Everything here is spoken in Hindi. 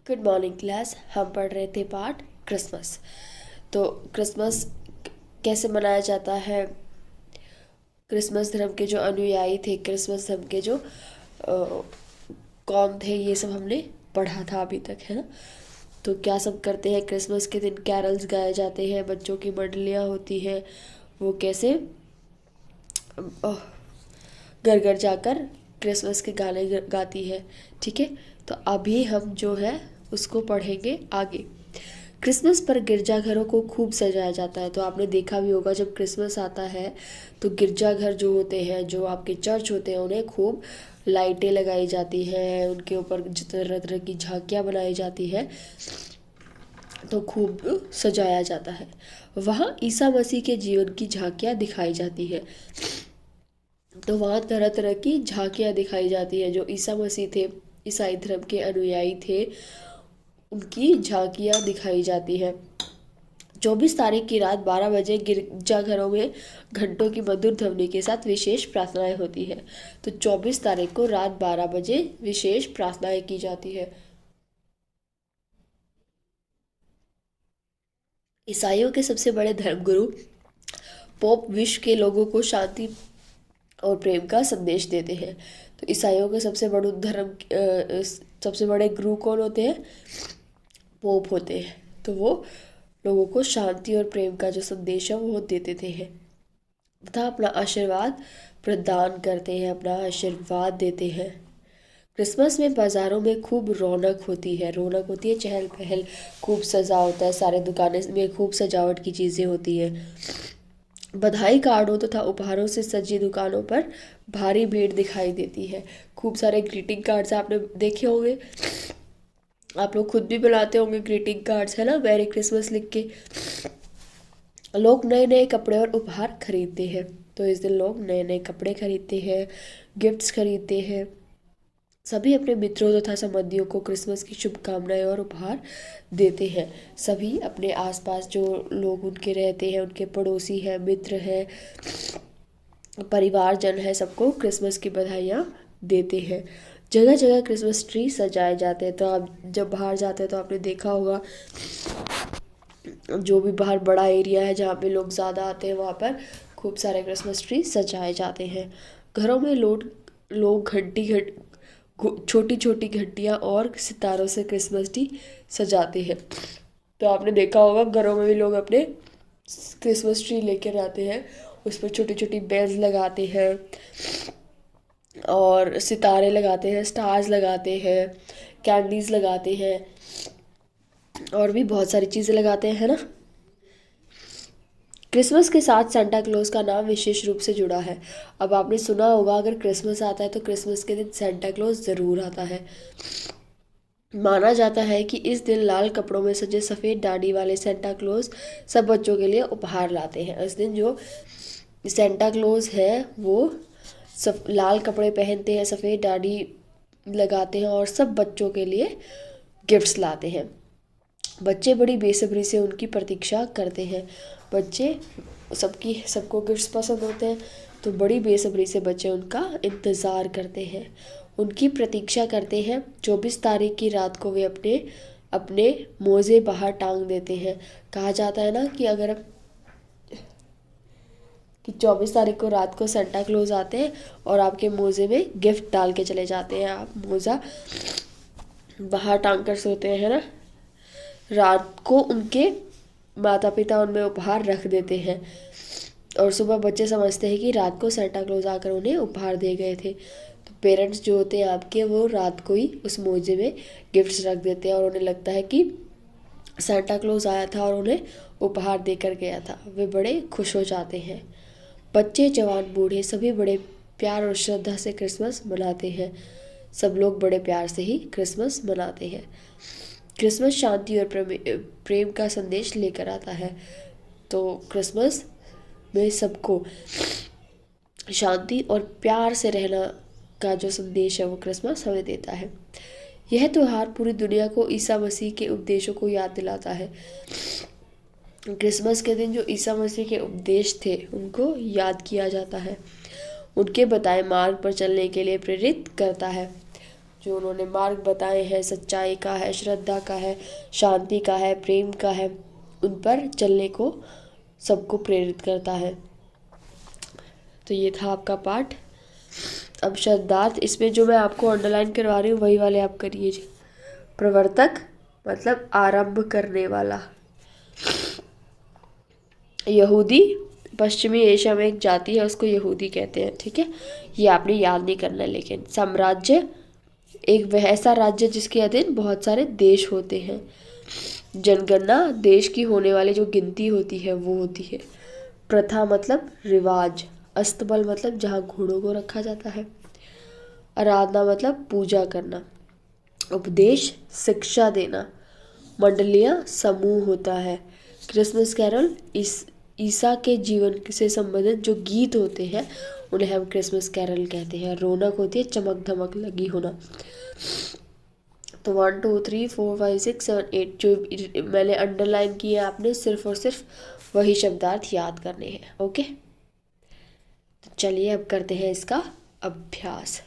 Good morning class. हम पढ़ रहे थे पाठ क्रिसमस। तो क्रिसमस कैसे मनाया जाता है। क्रिसमस धर्म के जो अनुयायी थे, क्रिसमस धर्म के जो कौन थे, ये सब हमने पढ़ा था अभी तक, है ना। तो क्या सब करते हैं क्रिसमस के दिन। कैरल्स गाए जाते हैं, बच्चों की मंडलियाँ होती हैं, वो कैसे घर घर जाकर क्रिसमस के गाने गाती है। ठीक है, तो अभी हम जो है उसको पढ़ेंगे आगे। क्रिसमस पर गिरजाघरों को खूब सजाया जाता है। तो आपने देखा भी होगा, जब क्रिसमस आता है तो गिरजाघर जो होते हैं, जो आपके चर्च होते हैं, उन्हें खूब लाइटें लगाई जाती हैं, उनके ऊपर तरह तरह की झांकियाँ बनाई जाती है, तो खूब सजाया जाता है। वहाँ ईसा मसीह के जीवन की झांकियाँ दिखाई जाती है। तो वहाँ तरह तरह की झांकियाँ दिखाई जाती है। जो ईसा मसीह थे, ईसाई धर्म के अनुयायी थे, उनकी झांकियाँ दिखाई जाती है। 24 तारीख की रात 12 बजे गिरजाघरों में घंटों की मधुर ध्वनि के साथ विशेष प्रार्थनाएं होती है। तो 24 तारीख को रात 12 बजे विशेष प्रार्थनाएं की जाती है। ईसाइयों के सबसे बड़े धर्मगुरु पोप विश्व के लोगों को शांति और प्रेम का संदेश देते हैं। तो ईसाइयों के सबसे बड़े गुरु कौन होते हैं? पोप होते हैं। तो वो लोगों को शांति और प्रेम का जो संदेश है वो देते थे हैं, तथा अपना आशीर्वाद प्रदान करते हैं, अपना आशीर्वाद देते हैं। क्रिसमस में बाज़ारों में खूब रौनक होती है, चहल पहल, खूब सजा होता है, सारे दुकानें में खूब सजावट की चीज़ें होती है। बधाई कार्डों तथा उपहारों से सजी दुकानों पर भारी भीड़ दिखाई देती है। खूब सारे ग्रीटिंग कार्ड्स आपने देखे होंगे, आप लोग खुद भी बनाते होंगे ग्रीटिंग कार्ड्स, है ना, मैरी क्रिसमस लिख के। लोग नए नए कपड़े और उपहार खरीदते हैं। तो इस दिन लोग नए नए कपड़े खरीदते हैं, गिफ्ट्स खरीदते हैं। सभी अपने मित्रों तथा संबंधियों को क्रिसमस की शुभकामनाएं और उपहार देते हैं। सभी अपने आसपास जो लोग उनके रहते हैं, उनके पड़ोसी हैं, मित्र हैं, परिवारजन है, सबको क्रिसमस की बधाइयाँ देते हैं। जगह जगह क्रिसमस ट्री सजाए जाते हैं। तो आप जब बाहर जाते हैं तो आपने देखा होगा, जो भी बाहर बड़ा एरिया है जहाँ पे लोग ज़्यादा आते हैं, वहाँ पर खूब सारे क्रिसमस ट्री सजाए जाते हैं। घरों में लोग छोटी छोटी घंटियाँ और सितारों से क्रिसमस ट्री सजाते हैं। तो आपने देखा होगा, घरों में भी लोग अपने क्रिसमस ट्री लेकर आते हैं, उस पर छोटी छोटी बेल्स लगाते हैं और सितारे लगाते हैं, स्टार्स लगाते हैं, कैंडीज लगाते हैं, और भी बहुत सारी चीज़ें लगाते हैं, है ना। क्रिसमस के साथ सेंटा क्लॉज का नाम विशेष रूप से जुड़ा है। अब आपने सुना होगा, अगर क्रिसमस आता है तो क्रिसमस के दिन सेंटा क्लॉज ज़रूर आता है। माना जाता है कि इस दिन लाल कपड़ों में सजे सफ़ेद दाढ़ी वाले सेंटा क्लॉज सब बच्चों के लिए उपहार लाते हैं। इस दिन जो सेंटा क्लॉज है वो सब लाल कपड़े पहनते हैं, सफ़ेद दाढ़ी लगाते हैं और सब बच्चों के लिए गिफ्ट्स लाते हैं। बच्चे बड़ी बेसब्री से उनकी प्रतीक्षा करते हैं। बच्चे सबको गिफ्ट्स पसंद होते हैं, तो बड़ी बेसब्री से बच्चे उनका इंतज़ार करते हैं, उनकी प्रतीक्षा करते हैं। 24 तारीख की रात को वे अपने अपने मोज़े बाहर टांग देते हैं। कहा जाता है ना कि 24 तारीख को रात को सेंटा क्लॉज आते हैं और आपके मोज़े में गिफ्ट डाल के चले जाते हैं। आप मोज़ा बाहर टांग कर सोते हैं, है ना। रात को उनके माता पिता उनमें उपहार रख देते हैं और सुबह बच्चे समझते हैं कि रात को सेंटा क्लॉज आकर उन्हें उपहार दे गए थे। तो पेरेंट्स जो होते हैं आपके, वो रात को ही उस मोजे में गिफ्ट्स रख देते हैं और उन्हें लगता है कि सेंटा क्लॉज आया था और उन्हें उपहार देकर गया था। वे बड़े खुश हो जाते हैं। बच्चे, जवान, बूढ़े सभी बड़े प्यार और श्रद्धा से क्रिसमस मनाते हैं। सब लोग बड़े प्यार से ही क्रिसमस मनाते हैं। क्रिसमस शांति और प्रेम का संदेश लेकर आता है। तो क्रिसमस में सबको शांति और प्यार से रहना का जो संदेश है वो क्रिसमस हमें देता है। यह त्यौहार पूरी दुनिया को ईसा मसीह के उपदेशों को याद दिलाता है। क्रिसमस के दिन जो ईसा मसीह के उपदेश थे उनको याद किया जाता है, उनके बताए मार्ग पर चलने के लिए प्रेरित करता है। जो उन्होंने मार्ग बताए हैं, सच्चाई का है, श्रद्धा का है, शांति का है, प्रेम का है, उन पर चलने को सबको प्रेरित करता है। तो ये था आपका पाठ। अब शब्दार्थ इसमें जो मैं आपको अंडरलाइन करवा रही हूँ वही वाले आप करिए। प्रवर्तक मतलब आरंभ करने वाला। यहूदी पश्चिमी एशिया में एक जाति है, उसको यहूदी कहते हैं, ठीक है, ये आपने याद नहीं करना। लेकिन साम्राज्य एक वह ऐसा राज्य जिसके अधीन बहुत सारे देश होते हैं। जनगणना देश की होने वाली जो गिनती होती है वो होती है। प्रथा मतलब रिवाज। अस्तबल मतलब जहाँ घोड़ों को रखा जाता है। आराधना मतलब पूजा करना। उपदेश शिक्षा देना। मंडलियाँ समूह होता है। क्रिसमस कैरल ईसा के जीवन से संबंधित जो गीत होते हैं उन्हें हम क्रिसमस कैरल कहते हैं। रौनक होती है चमक धमक लगी होना। तो 1 2 3 4 5 6 7 8 जो मैंने अंडरलाइन किया है आपने सिर्फ और सिर्फ वही शब्दार्थ याद करने हैं। ओके, तो चलिए अब करते हैं इसका अभ्यास।